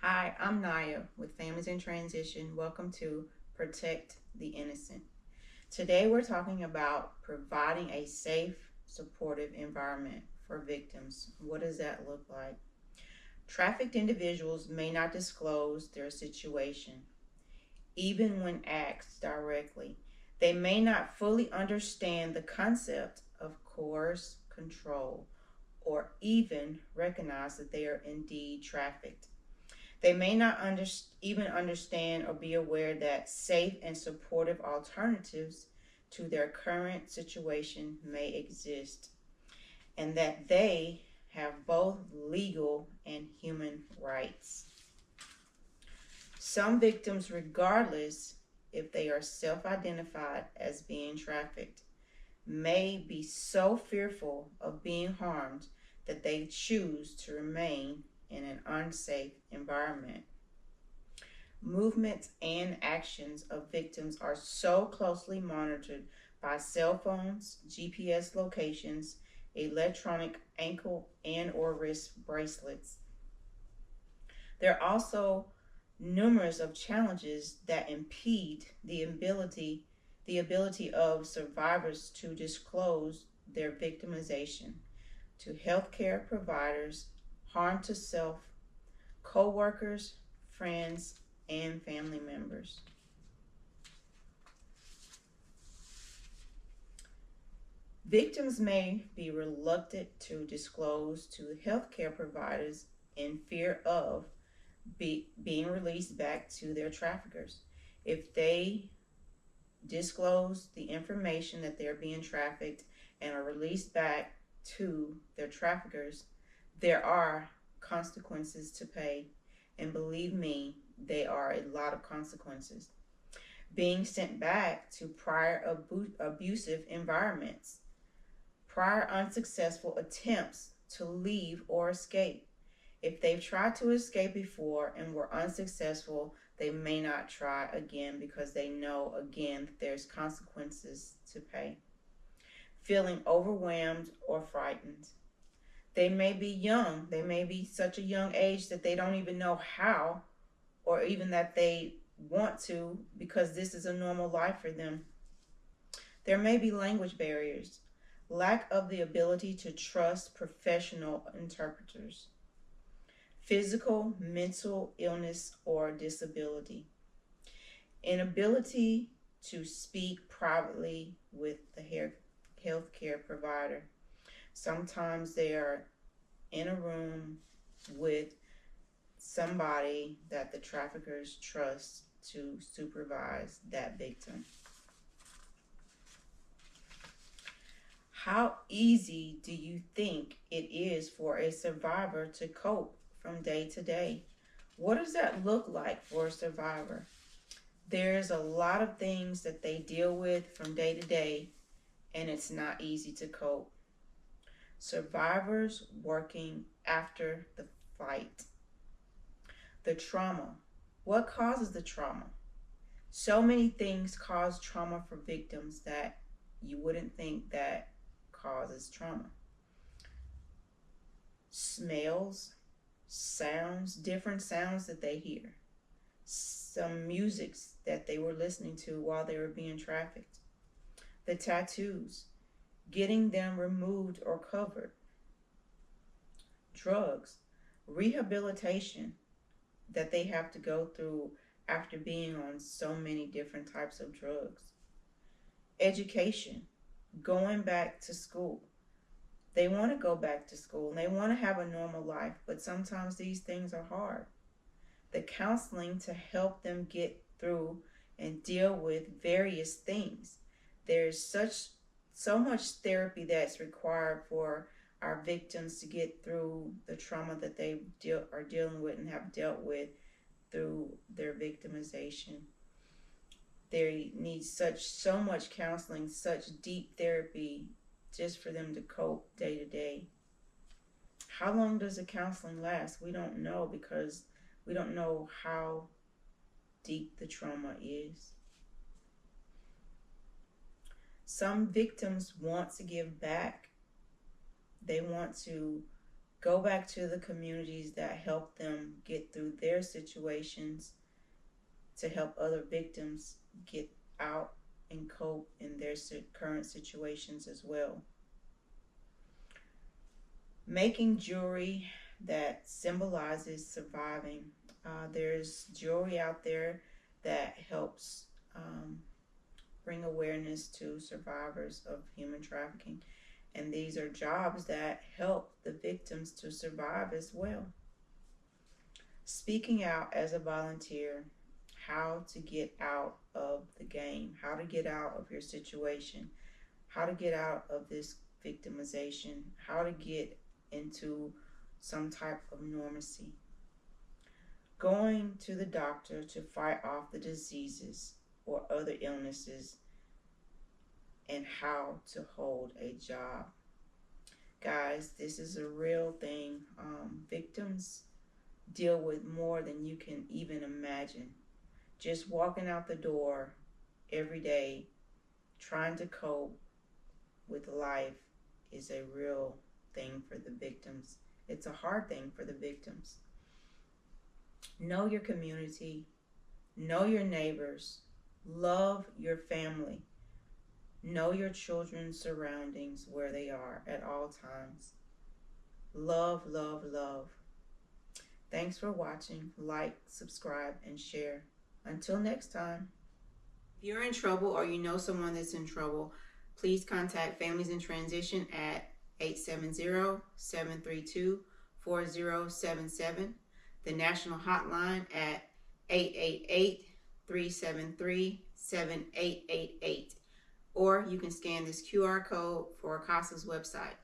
Hi, I'm Naya with Families in Transition. Welcome to Protect the Innocent. Today we're talking about providing a safe, supportive environment for victims. What does that look like? Trafficked individuals may not disclose their situation, even when asked directly. They may not fully understand the concept of coerce, control, or even recognize that they are indeed trafficked. They may not even understand or be aware that safe and supportive alternatives to their current situation may exist, and that they have both legal and human rights. Some victims, regardless if they are self identified as being trafficked, may be so fearful of being harmed that they choose to remain in an unsafe environment. Movements and actions of victims are so closely monitored by cell phones, GPS locations, electronic ankle and or wrist bracelets. There are also numerous of challenges that impede the ability of survivors to disclose their victimization to healthcare providers, harm to self, co-workers, friends, and family members. Victims may be reluctant to disclose to healthcare providers in fear of being released back to their traffickers. If they disclose the information that they're being trafficked and are released back to their traffickers, there are consequences to pay. And believe me, they are a lot of consequences. Being sent back to prior abusive environments, prior unsuccessful attempts to leave or escape. If they've tried to escape before and were unsuccessful, they may not try again because they know again that there's consequences to pay. Feeling overwhelmed or frightened. They may be young, they may be such a young age that they don't even know how, or even that they want to because this is a normal life for them. There may be language barriers, lack of the ability to trust professional interpreters, physical, mental illness or disability, inability to speak privately with the healthcare provider. Sometimes they are in a room with somebody that the traffickers trust to supervise that victim. How easy do you think it is for a survivor to cope from day to day? What does that look like for a survivor? There's a lot of things that they deal with from day to day, and it's not easy to cope. Survivors working after the fight. The trauma. What causes the trauma? So many things cause trauma for victims that you wouldn't think that causes trauma. Smells, sounds, different sounds that they hear, some musics that they were listening to while they were being trafficked, the tattoos, getting them removed or covered, drugs, rehabilitation that they have to go through after being on so many different types of drugs, education, going back to school. They want to go back to school and they want to have a normal life, but sometimes these things are hard. The counseling to help them get through and deal with various things. There's so much therapy that's required for our victims to get through the trauma that they are dealing with and have dealt with through their victimization. They need so much counseling, such deep therapy just for them to cope day to day. How long does the counseling last? We don't know because we don't know how deep the trauma is. Some victims want to give back. They want to Go back to the communities that help them get through their situations to help other victims get out and cope in their current situations as well. Making jewelry that symbolizes surviving. There's jewelry out there that helps bring awareness to survivors of human trafficking. And these are jobs that help the victims to survive as well. Speaking out as a volunteer, how to get out of the game, how to get out of your situation, how to get out of this victimization, how to get into some type of normalcy. Going to the doctor to fight off the diseases or other illnesses, and how to hold a job. Guys, this is a real thing. Victims deal with more than you can even imagine. Just walking out the door every day, trying to cope with life is a real thing for the victims. It's a hard thing for the victims. Know your community, know your neighbors, love your family, know your children's surroundings where they are at all times. Love, love, love. Thanks for watching. Like, subscribe, and share. Until next time. If you're in trouble or you know someone that's in trouble, please contact Families in Transition at 870-732-4077, the national hotline at 888-373-7888, or you can scan this QR code for CASA's website.